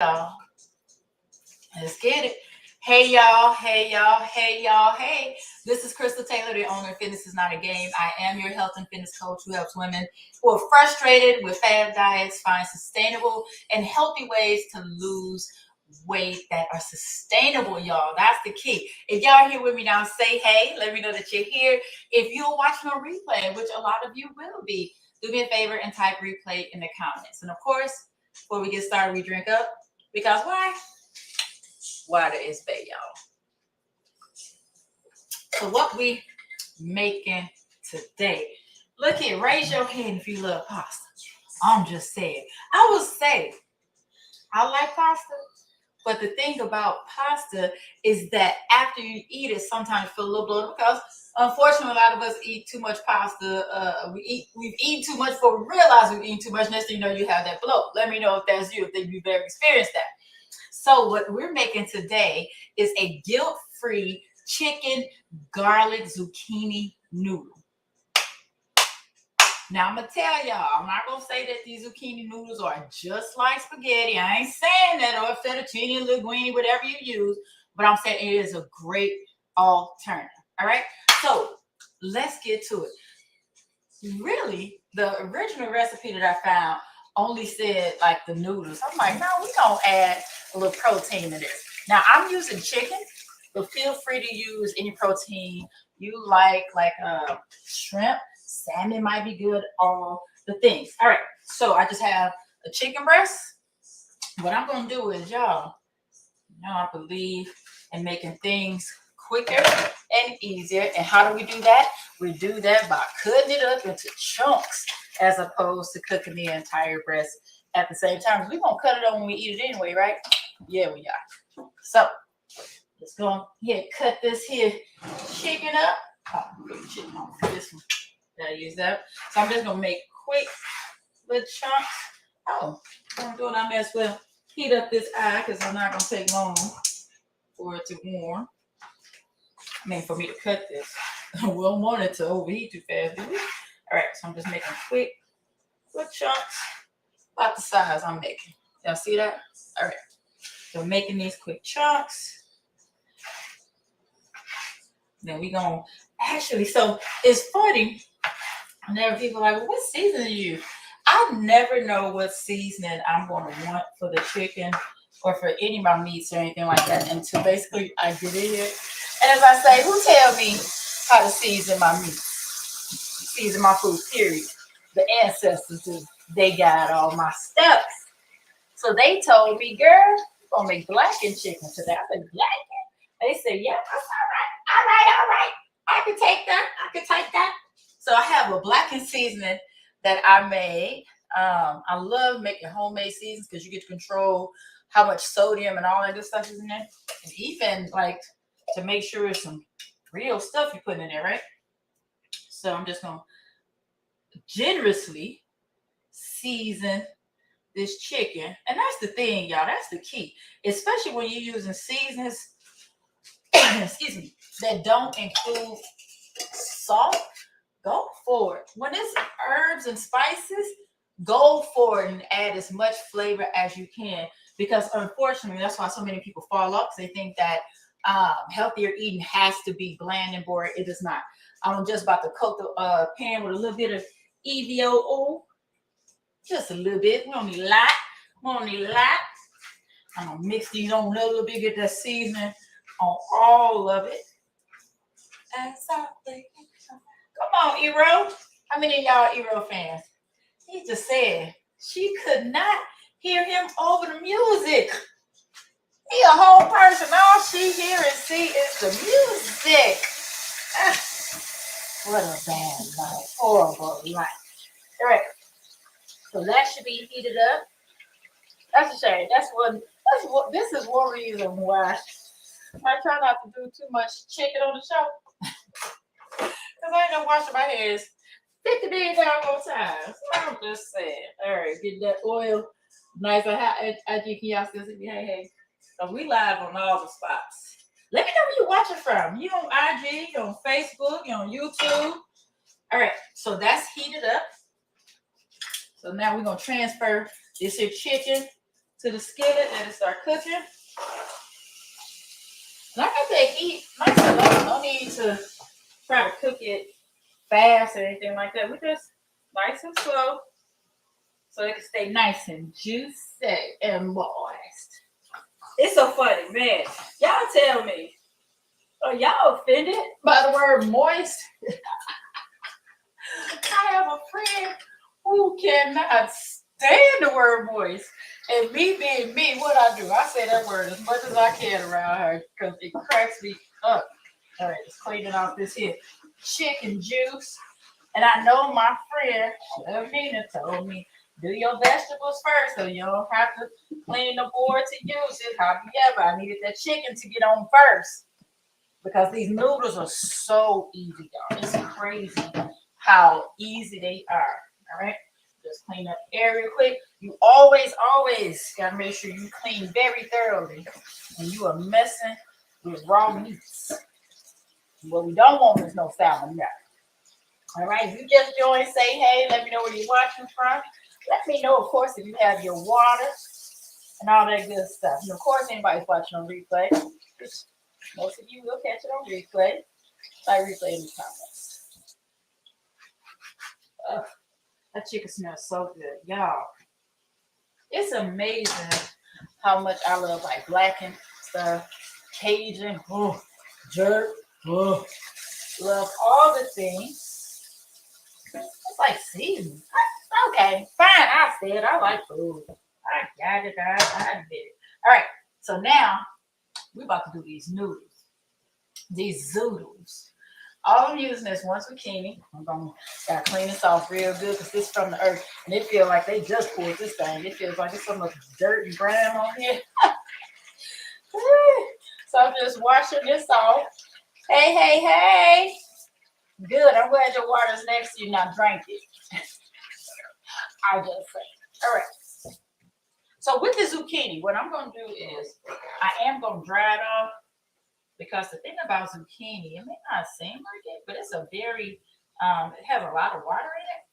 Y'all, let's get it. Hey y'all, hey y'all, hey y'all, hey. This is Krystal Taylor, the owner of Fitness is Not a Game. I am your health and fitness coach who helps women who are frustrated with fad diets find sustainable and healthy ways to lose weight that are sustainable, y'all. That's the key. If y'all here with me now, say hey. Let me know that you're here. If you're watching on replay, which a lot of you will be, do me a favor and type replay in the comments. And of course, before we get started, we drink up. Because why? Water is bad, y'all. So what we making today? Look here, raise your hand if you love pasta. I'm just saying. I will say, I like pasta, but the thing about pasta is that after you eat it, sometimes you feel a little bloated because unfortunately a lot of us eat too much pasta. We've eaten too much before we realize we've eaten too much. Next thing you know, you have that bloat. Let me know if that's you, if you've ever experienced that. So what we're making today is a guilt-free chicken garlic zucchini noodle. Now I'm gonna tell y'all, I'm not gonna say that these zucchini noodles are just like spaghetti. I ain't saying that, or fettuccine, linguine, whatever you use, but I'm saying it is a great alternative. All right, so let's get to it. Really, the original recipe that I found only said like the noodles. I'm like, no, we gonna add a little protein to this. Now I'm using chicken, but feel free to use any protein you like shrimp, salmon might be good, all the things. All right, so I just have a chicken breast. What I'm gonna do is, y'all, I believe in making things quicker and easier. And how do we do that? We do that by cutting it up into chunks as opposed to cooking the entire breast at the same time. We're going to cut it up when we eat it anyway, right? Yeah, we are. So let's go ahead and cut this here chicken up. Oh, chicken on this one. Gotta use that. So I'm just going to make quick little chunks. Oh, I'm doing I may as well heat up this eye because it's not going to take long for it to warm. I mean, for me to cut this. We don't want it to overheat too fast, do we? All right, so I'm just making quick chunks, about the size I'm making. Y'all see that? All right, so making these quick chunks. Then we gonna actually, so it's funny. Whenever people are like, well, what seasoning you use? I never know what seasoning I'm gonna want for the chicken or for any of my meats or anything like that until basically I get in here. And as I say, who tell me how to season my meat, season my food, period? The ancestors do. They got all my steps. So they told me, girl, we're going to make blackened chicken today. I said, blackened? They said, yeah, that's all right. I can take that. So I have a blackened seasoning that I made. I love making homemade seasons because you get to control how much sodium and all that good stuff is in there. And even like to make sure it's some real stuff you're putting in there, right? So I'm just going to generously season this chicken. And that's the thing, y'all. That's the key. Especially when you're using seasonings, excuse me, that don't include salt. Go for it. When it's herbs and spices, go for it and add as much flavor as you can. Because unfortunately, that's why so many people fall off. They think that healthier eating has to be bland and boring. It is not. I'm just about to coat the pan with a little bit of EVO oil. Just a little bit. We don't need a lot. I'm going to mix these on a little bit, get that seasoning on all of it. Come on, Ero. How many of y'all Ero fans? He just said she could not hear him over the music. He a whole person. All she hear and see is the music. What a bad life. Horrible life. All right. So that should be heated up. That's a shame. This is one reason why I try not to do too much chicken on the show. Because I ain't gonna wash my hands 50 million doggone times. I'm just saying. All right, get that oil nice and hot. As you can y'all still see me. Hey. So we live on all the spots. Let me know where you're watching from. You on IG, you on Facebook, you on YouTube. All right, so that's heated up. So now we're gonna transfer this here chicken to the skillet. Let it start cooking. Like I said, eat nice and low. No need to try to cook it fast or anything like that. We just nice and slow so it can stay nice and juicy and moist. It's so funny, man. Y'all tell me, are y'all offended by the word moist? I have a friend who cannot stand the word moist. And me being me, what I do, I say that word as much as I can around her because it cracks me up. All right, let's clean it off this here chicken juice. And I know my friend, Nina, told me, do your vegetables first so you don't have to clean the board to use it. However, I needed that chicken to get on first because these noodles are so easy, y'all. It's crazy how easy they are. All right, just clean up area quick. You always got to make sure you clean very thoroughly when you are messing with raw meats. What we don't want is no salmonella. All right, if you just joined, say hey. Let me know where you're watching from. Let me know, of course, if you have your water and all that good stuff. And of course, anybody's watching on replay, most of you will catch it on replay. Like replay in the comments. That chicken smells so good, y'all. It's amazing how much I love like blackened stuff, Cajun, jerk, love all the things. It's like seasoning. Okay, fine. I said I like food. I got it. I did it. All right. So now we're about to do these noodles. These zoodles. All I'm using is one zucchini. I'm gonna gotta clean this off real good because this is from the earth, and it feels like they just pulled this thing. It feels like it's so much dirt and grime on here. So I'm just washing this off. Hey. Good. I'm glad your water's next to you. Now drink it. I'll just say. All right. So with the zucchini, what I'm going to do is I am going to dry it off because the thing about zucchini, it may not seem like it, but it's a very, it has a lot of water in it.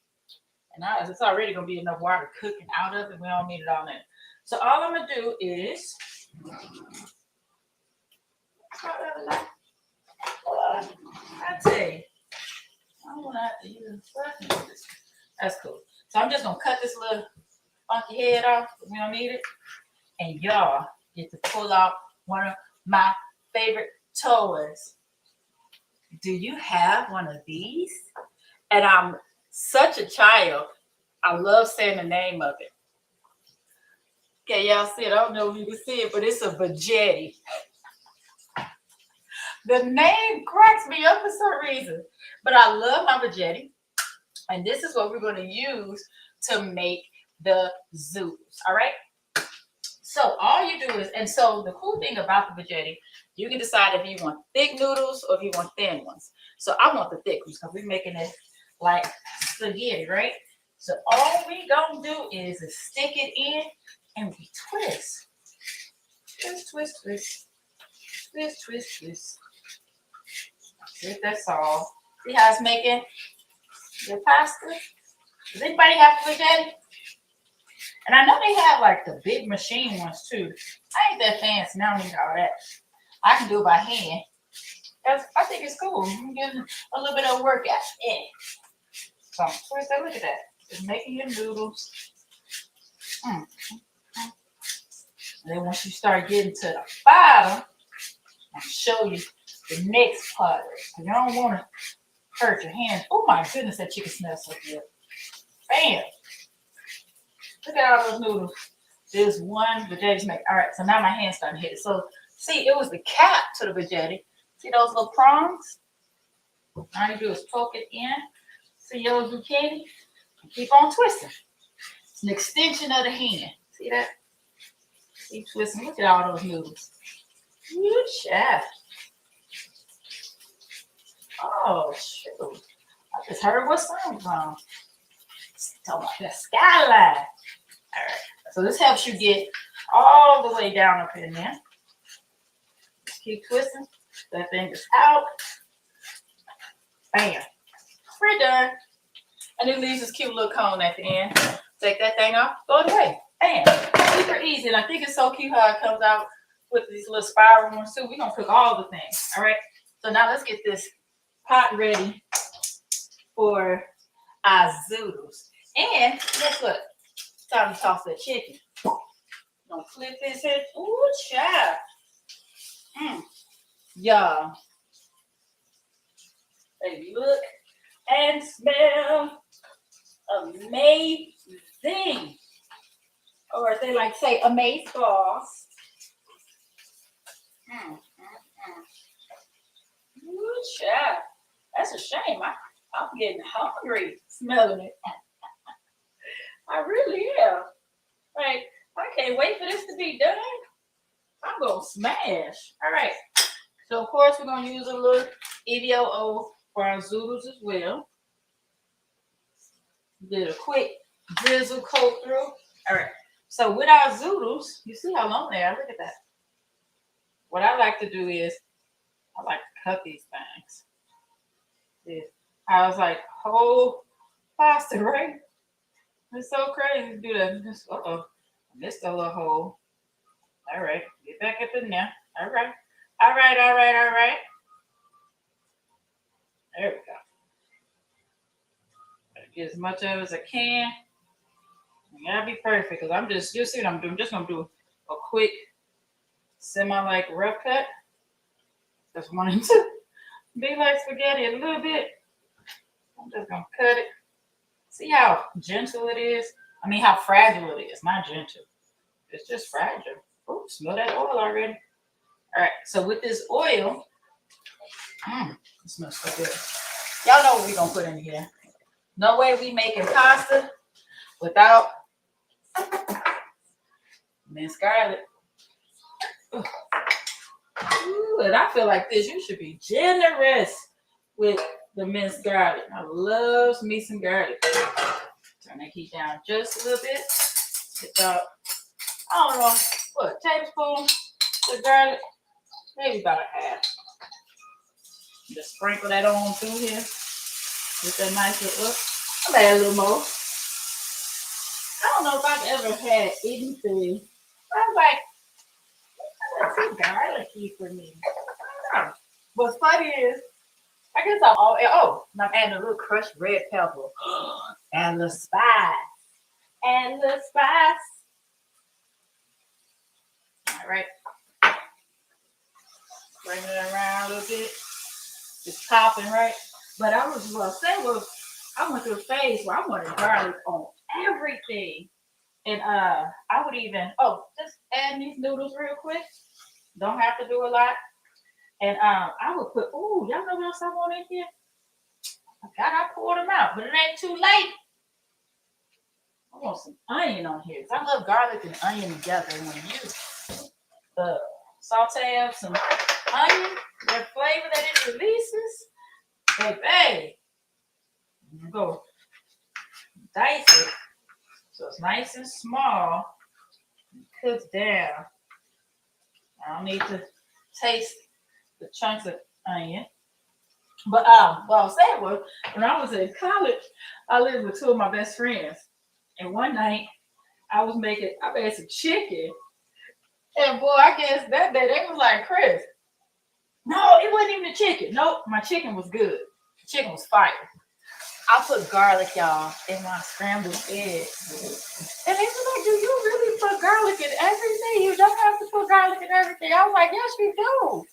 And it's already going to be enough water cooking out of it. We don't need it all in. So all I'm going to do is, I tell you, I don't want to have to use this. That's cool. So I'm just going to cut this little funky head off. We don't need it. And y'all get to pull out one of my favorite toys. Do you have one of these? And I'm such a child. I love saying the name of it. Okay, y'all see it. I don't know if you can see it, but it's a veggetti. The name cracks me up for some reason. But I love my veggetti. And this is what we're going to use to make the zoodles. All right. So all you do is, and so the cool thing about the veggetti, you can decide if you want thick noodles or if you want thin ones. So I want the thick ones because we're making it like spaghetti, right? So all we gonna do is stick it in and we twist. Twist. That's all. See how it's making your pasta? Does anybody have a veggetti? And I know they have like the big machine ones too. I ain't that fancy. I don't need all that. I can do it by hand. I think it's cool. I'm getting a little bit of workout. Yeah. So twist that. Look at that. Just making your noodles. And then once you start getting to the bottom, I'll show you the next part. You don't want to hurt your hands. Oh my goodness, that chicken smells so good. Bam. Look at all those noodles. There's one veggetti make. All right, so now my hand's starting to hit it. So see, it was the cap to the veggetti. See those little prongs? All you do is poke it in. See your zucchini? Keep on twisting. It's an extension of the hand. See that? Keep twisting. Look at all those noodles. Good chef. Oh, shoot. I just heard what song from. Talking about the skyline. All right. So this helps you get all the way down up in there. Just keep twisting. That thing is out. Bam. We're done. And it leaves this cute little cone at the end. Take that thing off. Throw it away. Bam. super easy. And I think it's so cute how it comes out with these little spiral ones too. We're gonna cook all the things. All right. So now let's get this pot ready for our zoodles. And guess what? It's time to toss that chicken. Gonna flip this here. Ooh, child. Y'all. Baby, look and smell amazing. Or as they like to say, amaze balls. Ooh, child. That's a shame. I'm getting hungry smelling it. I really am. Like, I can't wait for this to be done. I'm going to smash. All right. So, of course, we're going to use a little EVOO for our zoodles as well. Did a quick drizzle coat through. All right. So, with our zoodles, you see how long they are. Look at that. What I like to do is, I like to cut these things. Yeah. I was like, whole pasta, right? It's so crazy to do that. Uh-oh. I missed a little hole. All right. Get back up in there. All right. All right. All right. All right. There we go. Get as much of it as I can. You gotta be perfect because you see what I'm doing. I'm just gonna do a quick semi-like rough cut. Just wanting to be like spaghetti a little bit. I'm just gonna cut it. See how gentle it is? I mean, how fragile it is. Not gentle. It's just fragile. Oh, smell that oil already. All right. So with this oil, it smells so good. Y'all know what we're gonna put in here. No way we making pasta without minced garlic. Ooh, and I feel like this. You should be generous with the minced garlic. I love me some garlic. Turn that heat down just a little bit. Get about, I don't know, what, tablespoon of garlic? Maybe about a half. Just sprinkle that on through here. Get that nice little look. I'll add a little more. I don't know if I've ever had anything. I was like, what's too garlicky for me? I don't know. What's funny is, I guess I'm adding a little crushed red pepper. And the spice. And the spice. All right. Bring it around a little bit. Just chopping, right? But I was going to say, I went through a phase where I wanted garlic on everything. And I would even, just add these noodles real quick. Don't have to do a lot. And I would put, y'all know what else I want in here? I forgot I poured them out, but it ain't too late. I want some onion on here because I love garlic and onion together. And when you saute up some onion, that flavor that it releases, baby, you go dice it so it's nice and small, cooks down. I don't need to taste the chunks of onion. But what I was saying was, when I was in college, I lived with two of my best friends. And one night, I made some chicken. And boy, I guess that day, they was like, Chris, no, it wasn't even the chicken. Nope, my chicken was good. The chicken was fire. I put garlic, y'all, in my scrambled eggs. And they were like, do you really put garlic in everything? You don't have to put garlic in everything. I was like, yes, you do.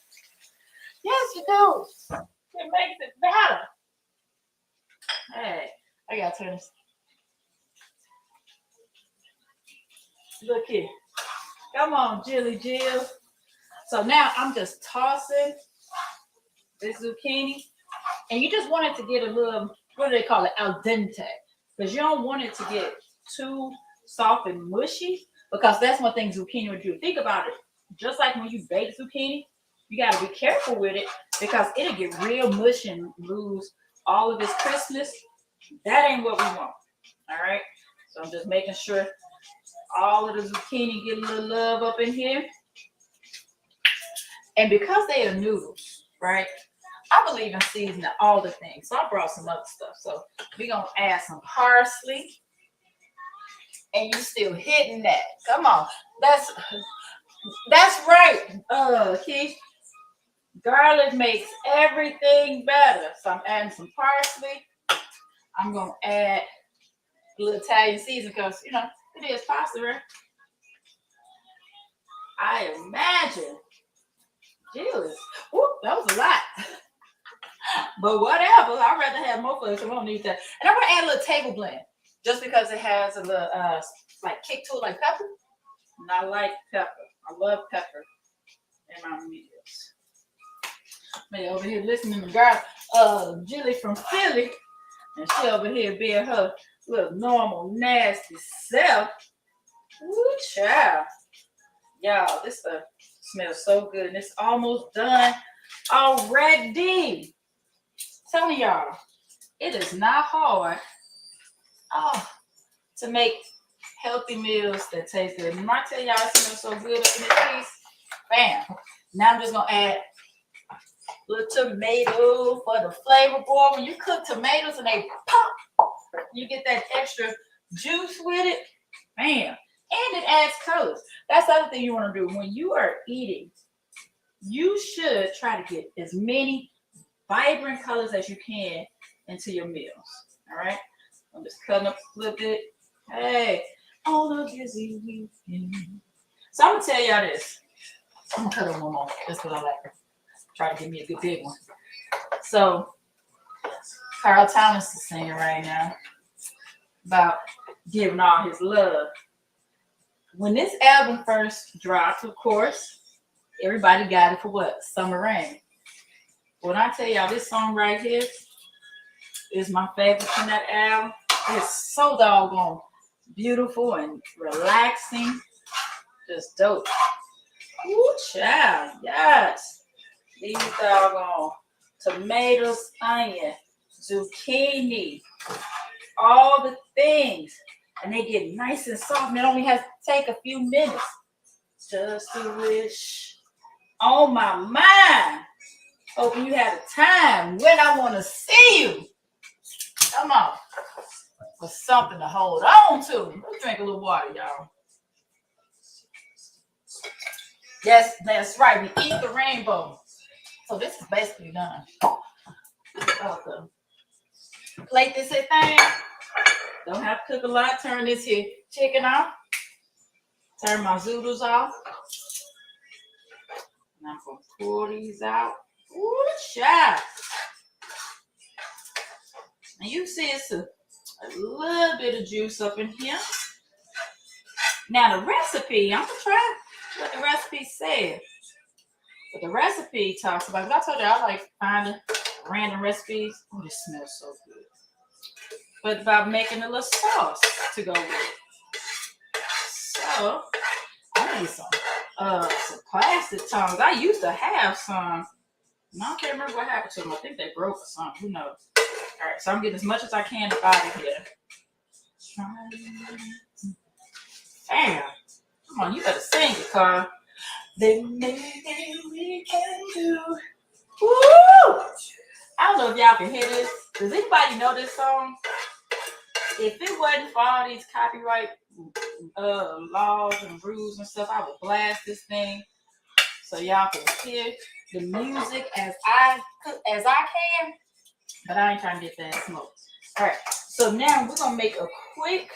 Yes, you do. It makes it better. Hey, I gotta turn this. Look here. Come on, Jilly Jill. So now I'm just tossing this zucchini. And you just want it to get a little, what do they call it? Al dente. Because you don't want it to get too soft and mushy. Because that's one thing zucchini would do. Think about it. Just like when you bake zucchini, you got to be careful with it. Because it'll get real mushy and lose all of its crispness. That ain't what we want. All right? So I'm just making sure all of the zucchini get a little love up in here. And because they are noodles, right? I believe in seasoning all the things. So I brought some other stuff. So we're going to add some parsley. and you still hitting that. Come on. That's right. Keith. Garlic makes everything better. So I'm adding some parsley. I'm gonna add a little Italian season because it is pasta, right? I imagine. Jealous. Whoop, that was a lot. But whatever. I'd rather have more flavor, so we don't need that. And I'm gonna add a little table blend. Just because it has a little like kick to it like pepper. And I like pepper. I love pepper in my meals. Me over here listening to girl Julie from Philly. And she over here being her little normal nasty self. Woo child. Y'all, this stuff smells so good. And it's almost done already. Telling y'all, it is not hard to make healthy meals that taste good. And I tell y'all, it smells so good up in this piece. Bam. Now I'm just gonna add a little tomato for the flavor. Boy, when you cook tomatoes and they pop, you get that extra juice with it. Bam. And it adds colors. That's the other thing you want to do. When you are eating, you should try to get as many vibrant colors as you can into your meals. All right? I'm just cutting up a little bit. Hey, on a busy weekend. So I'm going to tell y'all this. I'm going to cut up one more just because I like it. Try to give me a good big one. So, Carl Thomas is singing right now about giving all his love. When this album first dropped, of course, everybody got it for what? Summer Rain. When I tell y'all this song right here is my favorite from that album, it's so doggone beautiful and relaxing. Just dope. Ooh, child. Yes. These doggone tomatoes, onion, zucchini, all the things. And they get nice and soft. And it only has to take a few minutes. Just a wish on my mind. Hoping you have a time when I want to see you. Come on. For something to hold on to. Let's drink a little water, y'all. Yes, that's right. We eat the rainbow. So this is basically done. Okay. Plate this here thing. Don't have to cook a lot. Turn this here chicken off. Turn my zoodles off. And I'm going to pour these out. Ooh, child. And you see it's a little bit of juice up in here. Now the recipe, I'm going to try what the recipe says. But the recipe talks about, I told you I like finding random recipes. Oh, this smells so good. But about making a little sauce to go with it. So, I need some plastic tongs. I used to have some. I can't remember what happened to them. I think they broke or something. Who knows? All right, so I'm getting as much as I can out of here. Damn. Come on, you better sing it, Carl. Then maybe we can do. Woo! I don't know if y'all can hear this. Does anybody know this song? If it wasn't for all these copyright laws and rules and stuff, I would blast this thing so y'all can hear the music as I can. But I ain't trying to get that smoke. All right. So now we're gonna make a quick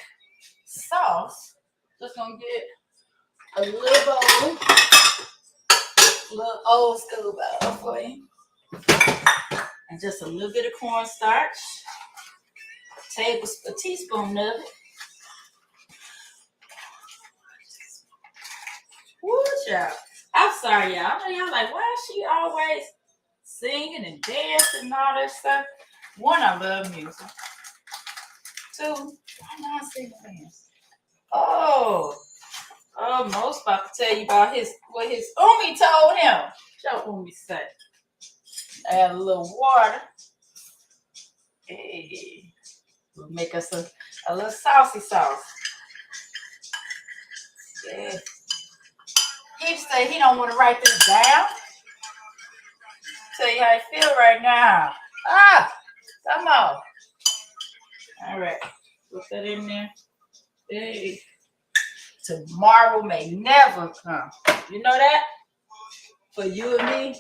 sauce. Just gonna get a little bowl, a little old school bowl for you, and just a little bit of cornstarch. A teaspoon of it. Woo, child. I'm sorry, y'all. I know y'all like, why is she always singing and dancing and all that stuff? One, I love music. Two, I'm not singing dance. Most about to tell you about what his Umi told him. What Umi said. Add a little water. Hey. We'll make us a little saucy sauce. Yeah. He say he don't want to write this down. Tell you how I feel right now. Come on. All right. Put that in there. Hey, tomorrow may never come. You know that? For you and me,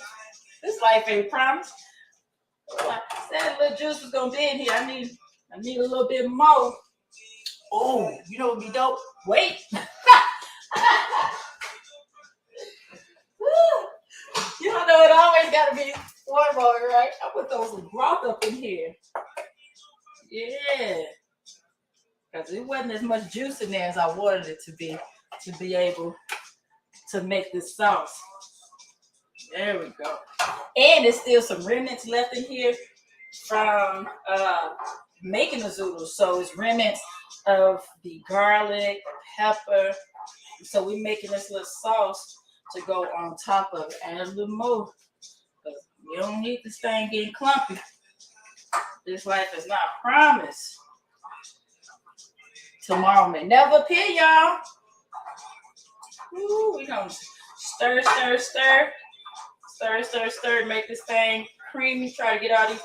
this life ain't promised. I said little juice was gonna be in here. I need a little bit more. Oh, you know what would be dope? Wait. You don't know it always gotta be one more, right? I put those broth up in here. Yeah. Because it wasn't as much juice in there as I wanted it to be able to make this sauce. There we go. And there's still some remnants left in here from making the zoodles. So it's remnants of the garlic, pepper. So we're making this little sauce to go on top of it. Add a little more. Because you don't need this thing getting clumpy. This life is not promised. Tomorrow may never appear, y'all. Ooh, we gonna stir, stir, stir. Stir, stir, stir. Make this thing creamy. Try to get all these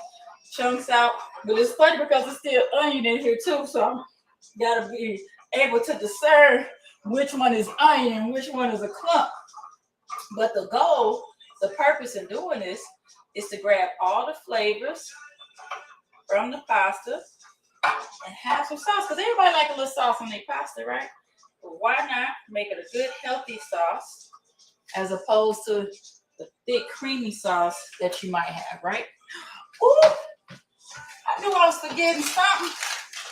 chunks out. But it's funny because there's still onion in here too. So I gotta be able to discern which one is onion and which one is a clump. But the goal, the purpose in doing this is to grab all the flavors from the pasta and have some sauce. Because everybody like a little sauce on their pasta, right? But why not make it a good, healthy sauce as opposed to the thick, creamy sauce that you might have, right? Ooh, I knew I was forgetting something.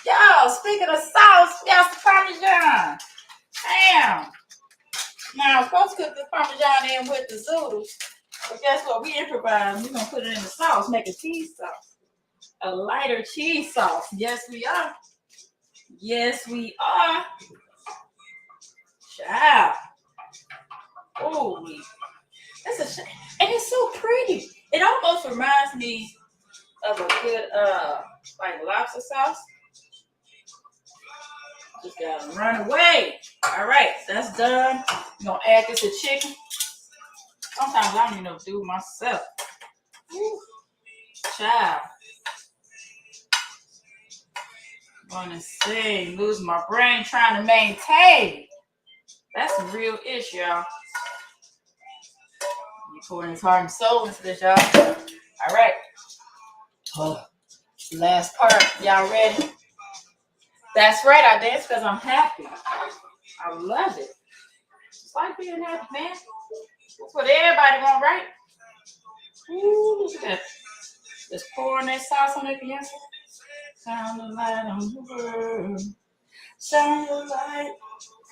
Y'all, speaking of sauce, we got some Parmesan. Damn. Now, I'm supposed to cook the Parmesan in with the zoodles. But guess what? We improvise. We're going to put it in the sauce, make a cheese sauce. A lighter cheese sauce. Yes, we are. Yes, we are. Child. Holy. That's a shame. And it's so pretty. It almost reminds me of a good like lobster sauce. Just gotta run away. All right, that's done. I'm gonna add this to chicken. Sometimes I don't even know what to do myself. Woo. Child. Wanna say, lose my brain trying to maintain. That's a real issue, y'all. You pouring his heart and soul into this, y'all. All right. Oh, last part. Y'all ready? That's right. I dance because I'm happy. I love it. It's like being happy, man. That's what everybody want, right? Ooh, look at that. Just pouring that sauce on it again. Shine the light on the world. Shine the light.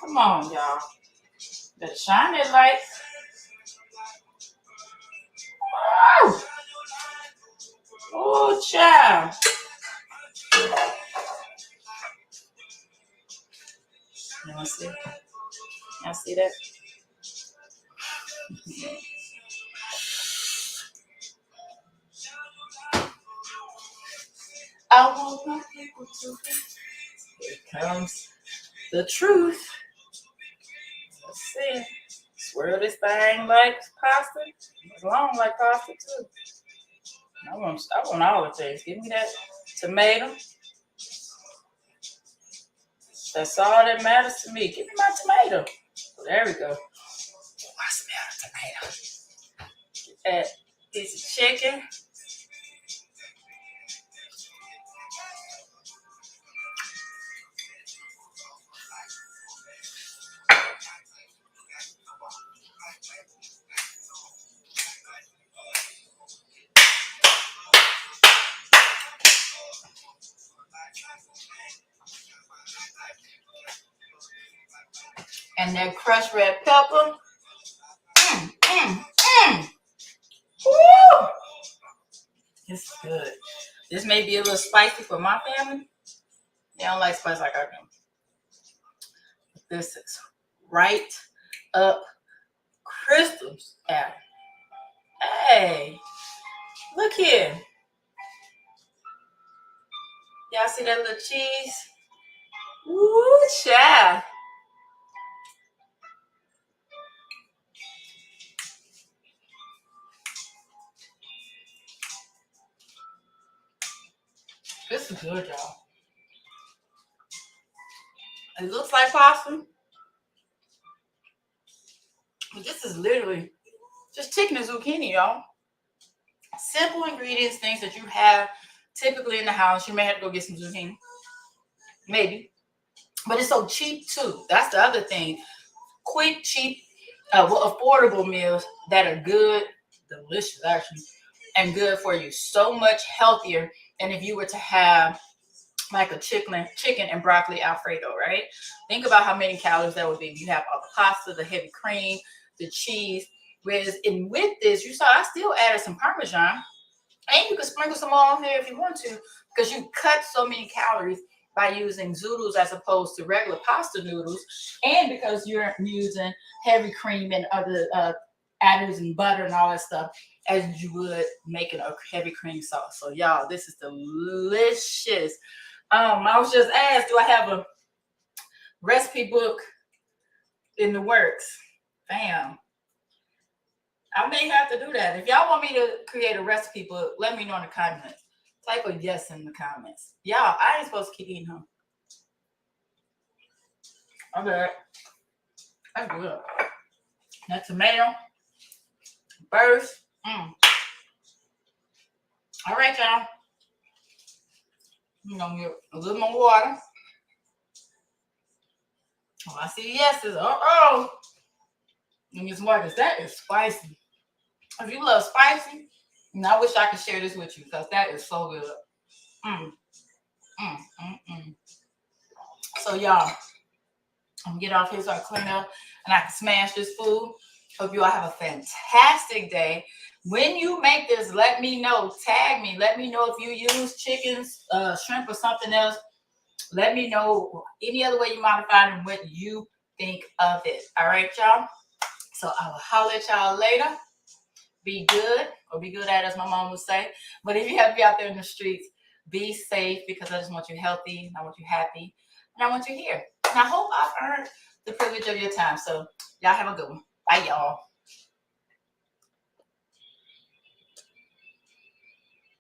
Come on, y'all. Better shine that light. Oh, oh, child. Y'all see? Y'all see that? I want my people to be. Here comes the truth. Let's see. Swirl this thing like pasta. It's long like pasta too. I want all the things. Give me that tomato. That's all that matters to me. Give me my tomato. There we go. Oh, I smell the tomato. Get that piece of chicken. And that crushed red pepper. Woo! This is good. This may be a little spicy for my family. They don't like spice like I do. This is right up Krystal's alley. Hey, look here. Y'all see that little cheese? Woo, child. This is good, y'all. It looks like pasta, but this is literally just chicken and zucchini, y'all. Simple ingredients, things that you have typically in the house. You may have to go get some zucchini, maybe, but it's so cheap too. That's the other thing. Quick, cheap, affordable meals that are good, delicious actually, and good for you. So much healthier than if you were to have like a chicken and broccoli Alfredo, right? Think about how many calories that would be. You have all the pasta, the heavy cream, the cheese. Whereas with this, you saw I still added some Parmesan. And you can sprinkle some more on there if you want to, because you cut so many calories by using zoodles as opposed to regular pasta noodles, and because you're using heavy cream and other additives and butter and all that stuff as you would making a heavy cream sauce. So y'all, this is delicious. I was just asked, do I have a recipe book in the works? Bam. I may have to do that. If y'all want me to create a recipe book, let me know in the comments. Type a yes in the comments. Y'all, I ain't supposed to keep eating them. Okay. That's good. That tomato. Burst. All right, y'all. I'm going to get a little more water. Oh, I see yeses. Uh-oh. Let me get some water because that is spicy. If you love spicy, and I wish I could share this with you because that is so good. So y'all, I'm gonna get off here so I can clean up and I can smash this food. Hope you all have a fantastic day. When you make this, let me know. Tag me. Let me know if you use chickens, shrimp, or something else. Let me know any other way you modify it and what you think of it. All right, y'all. So I will holler at y'all later. Be good, or be good at it, as my mom would say. But if you have to be out there in the streets, be safe, because I just want you healthy, I want you happy, and I want you here. And I hope I've earned the privilege of your time. So y'all have a good one. Bye, y'all.